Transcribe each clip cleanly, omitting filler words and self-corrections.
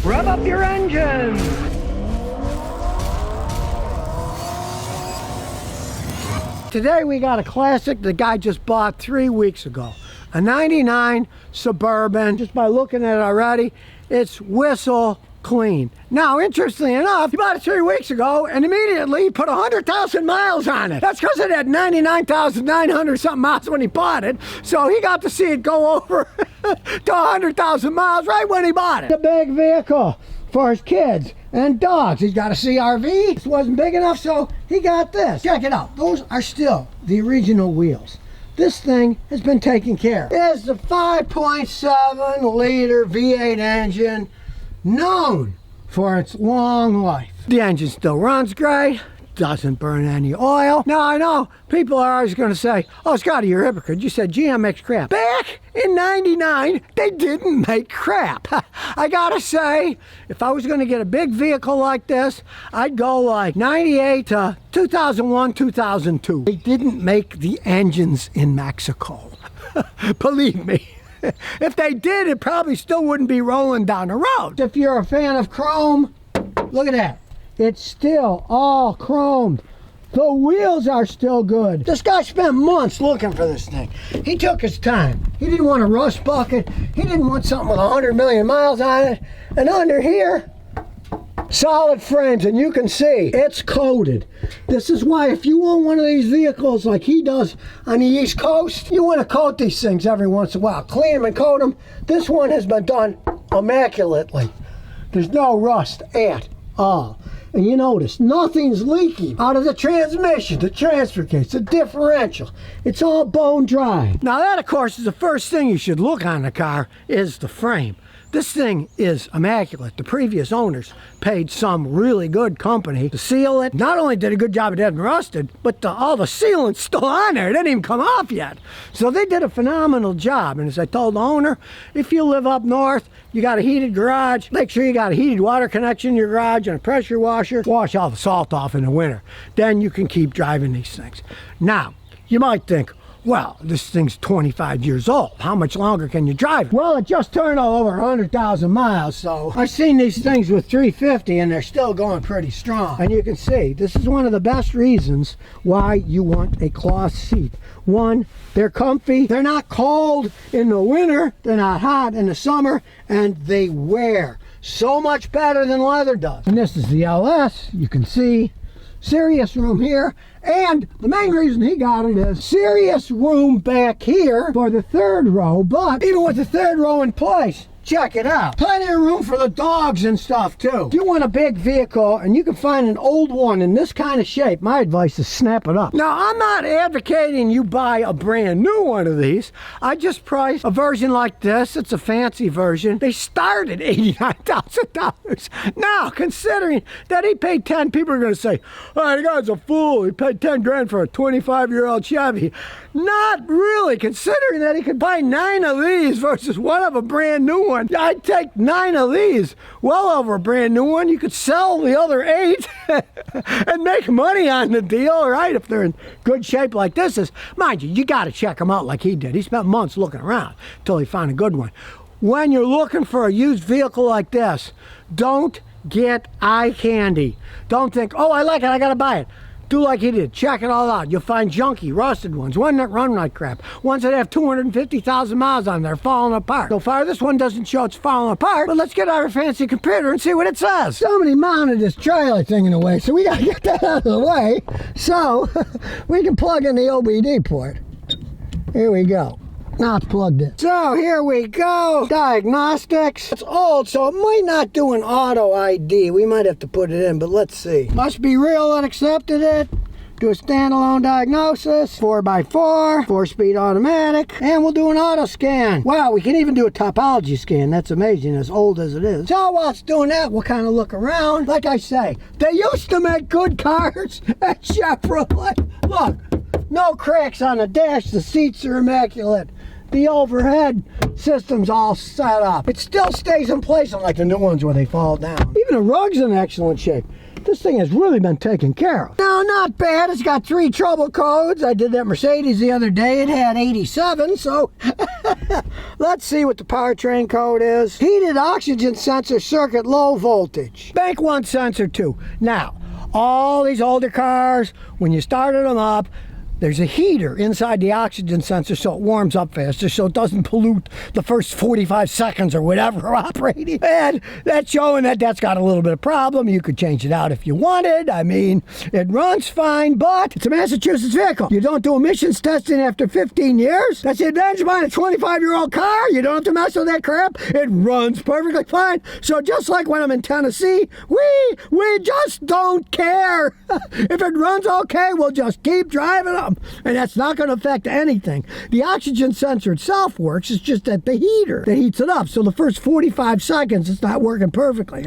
Rev up your engines. Today we got a classic the guy just bought 3 weeks ago. A 99 Suburban. Just by looking at it already, it's whistle clean. Now, interestingly enough, he bought it 3 weeks ago and immediately he put 100,000 miles on it. That's because it had 99,900 something miles when he bought it. So he got to see it go over to 100,000 miles right when he bought it. A big vehicle for his kids and dogs. He's got a CRV. This wasn't big enough, so he got this. Check it out. Those are still the original wheels. This thing has been taken care of. It's the 5.7 liter V8 engine, known for its long life. The engine still runs great, doesn't burn any oil. Now I know people are always going to say, oh Scotty, you're a hypocrite. You said GM makes crap. Back in 99, they didn't make crap. I gotta say, if I was going to get a big vehicle like this, I'd go like 98 to 2001, 2002. They didn't make the engines in Mexico. Believe me. If they did, it probably still wouldn't be rolling down the road. If you're a fan of chrome, look at that. It's still all chromed. The wheels are still good. This guy spent months looking for this thing. He took his time. He didn't want a rust bucket. He didn't want something with 100 million miles on it. And under here, solid frames, and you can see it's coated. This is why if you want one of these vehicles like he does on the East Coast, you want to coat these things every once in a while. Clean them and coat them. This one has been done immaculately. There's no rust at all. And you notice nothing's leaking out of the transmission, the transfer case, the differential. It's all bone dry. Now that, of course, is the first thing you should look on the car is the frame. This thing is immaculate. The previous owners paid some really good company to seal it. Not only did a good job, it hadn't rusted, but all the sealant's still on there. It didn't even come off yet. So they did a phenomenal job. And as I told the owner, if you live up north, you got a heated garage, make sure you got a heated water connection in your garage and a pressure washer. Wash all the salt off in the winter. Then you can keep driving these things. Now, you might think, well, this thing's 25 years old. How much longer can you drive it? Well, it just turned all over 100,000 miles, so I've seen these things with 350 and they're still going pretty strong. And you can see, this is one of the best reasons why you want a cloth seat. One, they're comfy, they're not cold in the winter, they're not hot in the summer, and they wear so much better than leather does. And this is the LS, you can see. Serious room here, and the main reason he got it is serious room back here for the third row. But even with the third row in place, check it out, plenty of room for the dogs and stuff too. If you want a big vehicle and you can find an old one in this kind of shape, my advice is snap it up. Now, I'm not advocating you buy a brand new one of these. I just priced a version like this. It's a fancy version. They start at $89,000. Now, considering that he paid 10, people are going to say, oh, the guy's a fool. He paid 10 grand for a 25-year-old Chevy. Not really, considering that he could buy 9 of these versus one of a brand new one. I'd take 9 of these, well over a brand new one. You could sell the other 8 and make money on the deal, right? If they're in good shape like this is. Mind you, you got to check them out like he did. He spent months looking around until he found a good one. When you're looking for a used vehicle like this, don't get eye candy. Don't think, oh, I like it, I got to buy it. Do like he did. Check it all out. You'll find junky, rusted ones, one that run like crap, ones that have 250,000 miles on there, falling apart. So far, this one doesn't show it's falling apart, but let's get our fancy computer and see what it says. Somebody mounted this trailer thing in the way, so we gotta get that out of the way so we can plug in the OBD port. Here we go. Now it's plugged in. So here we go. Diagnostics. It's old, so it might not do an auto ID. We might have to put it in, but let's see. Must be real that accepted it. Do a standalone diagnosis. 4x4. 4-speed automatic. And we'll do an auto scan. Wow, we can even do a topology scan. That's amazing, as old as it is. So while it's doing that, we'll kind of look around. Like I say, they used to make good cars at Chevrolet. Look, no cracks on the dash. The seats are immaculate. The overhead system's all set up. It still stays in place, unlike the new ones where they fall down. Even the rug's in excellent shape. this thing has really been taken care of. No, not bad. It's got 3 trouble codes. I did that Mercedes the other day. It had 87, so let's see what the powertrain code is. Heated oxygen sensor circuit, low voltage. Bank 1 sensor 2. Now, all these older cars, when you started them up, there's a heater inside the oxygen sensor so it warms up faster, so it doesn't pollute the first 45 seconds or whatever operating. And that's showing that that's got a little bit of problem. You could change it out if you wanted. I mean, it runs fine, but it's a Massachusetts vehicle. You don't do emissions testing after 15 years. That's the advantage of buying a 25-year-old car. You don't have to mess with that crap. It runs perfectly fine. So just like when I'm in Tennessee, we just don't care. If it runs okay, we'll just keep driving them. And that's not going to affect anything. The oxygen sensor itself works. It's just that the heater that heats it up. So the first 45 seconds, it's not working perfectly.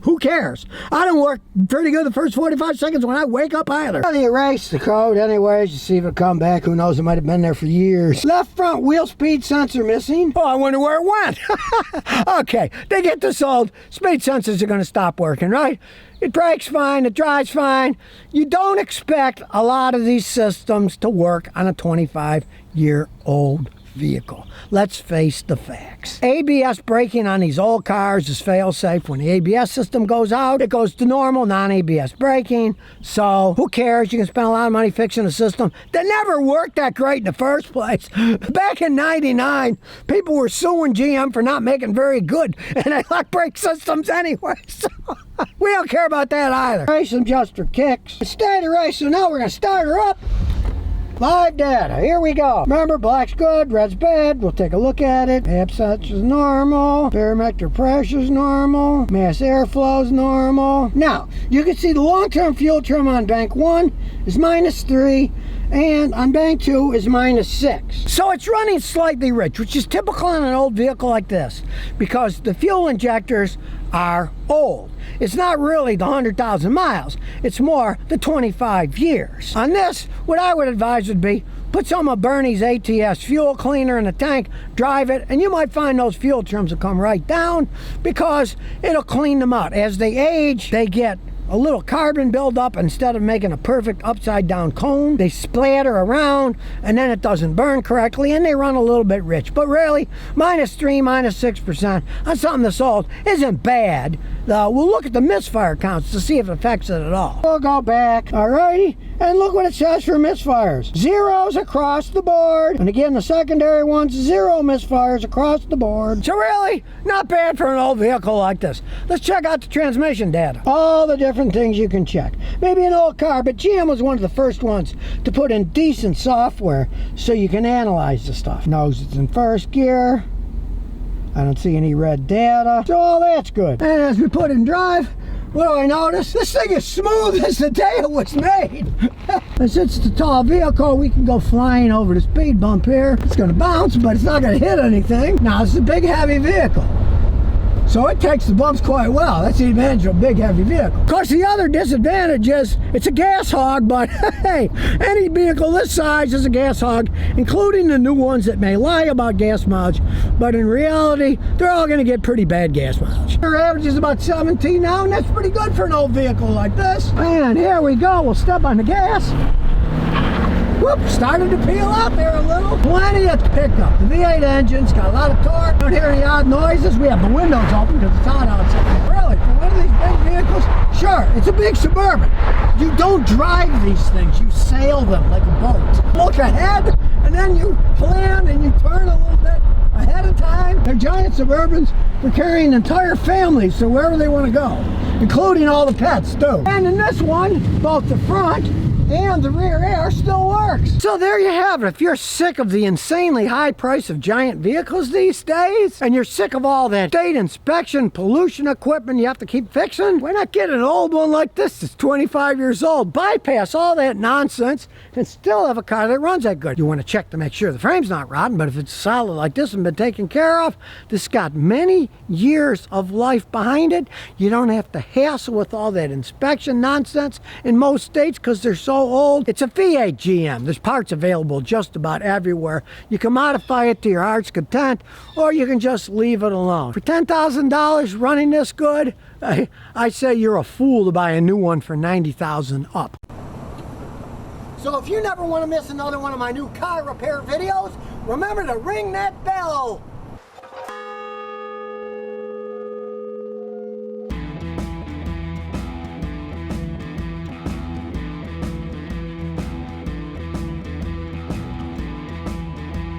Who cares? I don't work pretty good the first 45 seconds when I wake up either. They erase the code anyways. You see if it'll come back. Who knows? It might have been there for years. Left front wheel speed sensor missing. Oh, I wonder where it went. Okay, they get this old. Speed sensors are going to stop working, right? It brakes fine, it drives fine. You don't expect a lot of these systems to work on a 25-year-old vehicle. Let's face the facts. ABS braking on these old cars is fail-safe. When the ABS system goes out, it goes to normal, non-ABS braking. So who cares? You can spend a lot of money fixing a system that never worked that great in the first place. Back in '99, people were suing GM for not making very good and electric brake systems anyway. So we don't care about that either. Race adjuster kicks. Steady race, so now we're going to start her up. Live data, here we go. Remember, black's good, red's bad. We'll take a look at it. Absence is normal. Barometric pressure is normal. Mass airflow is normal. Now, you can see the long-term fuel trim on bank 1 is -3, and on bank 2 is -6. So it's running slightly rich, which is typical in an old vehicle like this, because the fuel injectors are old. It's not really the 100,000 miles. It's more the 25 years. On this, what I would advise would be put some of Bernie's ATS fuel cleaner in the tank, drive it, and you might find those fuel trims will come right down because it'll clean them out. As they age, they get a little carbon buildup. Instead of making a perfect upside down cone, they splatter around and then it doesn't burn correctly and they run a little bit rich. But really, -3, -6% on something this old isn't bad. We'll look at the misfire counts to see if it affects it at all. We'll go back, alrighty, and look what it says for misfires. Zeros across the board. And again, the secondary ones, 0 misfires across the board. So really, not bad for an old vehicle like this. Let's check out the transmission data. All the different things you can check. Maybe an old car, but GM was one of the first ones to put in decent software so you can analyze the stuff. Knows it's in first gear. I don't see any red data, so all that's good. And as we put in drive, what do I notice? This thing is smooth as the day it was made. And since it's a tall vehicle, we can go flying over the speed bump here. It's gonna bounce, but it's not gonna hit anything. Now, it's a big, heavy vehicle, so it takes the bumps quite well. That's the advantage of a big, heavy vehicle. Of course, the other disadvantage is it's a gas hog, but hey, any vehicle this size is a gas hog, including the new ones that may lie about gas mileage, but in reality, they're all gonna get pretty bad gas mileage. Our average is about 17 now, and that's pretty good for an old vehicle like this. And here we go, we'll step on the gas. Whoop, started to peel out there a little. Plenty of pickup. The V8 engine's got a lot of torque. Don't hear any odd noises. We have the windows open because it's hot outside. Really, for one of these big vehicles, sure, it's a big Suburban. You don't drive these things, you sail them like a boat. Look ahead, and then you plan and you turn a little bit ahead of time. They're giant Suburbans for carrying entire families to wherever they want to go, including all the pets too. And in this one, both the front and the rear air still works. So there you have it. If you're sick of the insanely high price of giant vehicles these days, and you're sick of all that state inspection, pollution equipment you have to keep fixing, why not get an old one like this that's 25 years old? Bypass all that nonsense and still have a car that runs that good. You want to check to make sure the frame's not rotten, but if it's solid like this and been taken care of, this got many years of life behind it. You don't have to hassle with all that inspection nonsense in most states because they're so so old. It's a V8 GM. There's parts available just about everywhere. You can modify it to your heart's content, or you can just leave it alone. For $10,000 running this good, I say you're a fool to buy a new one for $90,000 up. So if you never want to miss another one of my new car repair videos, remember to ring that bell.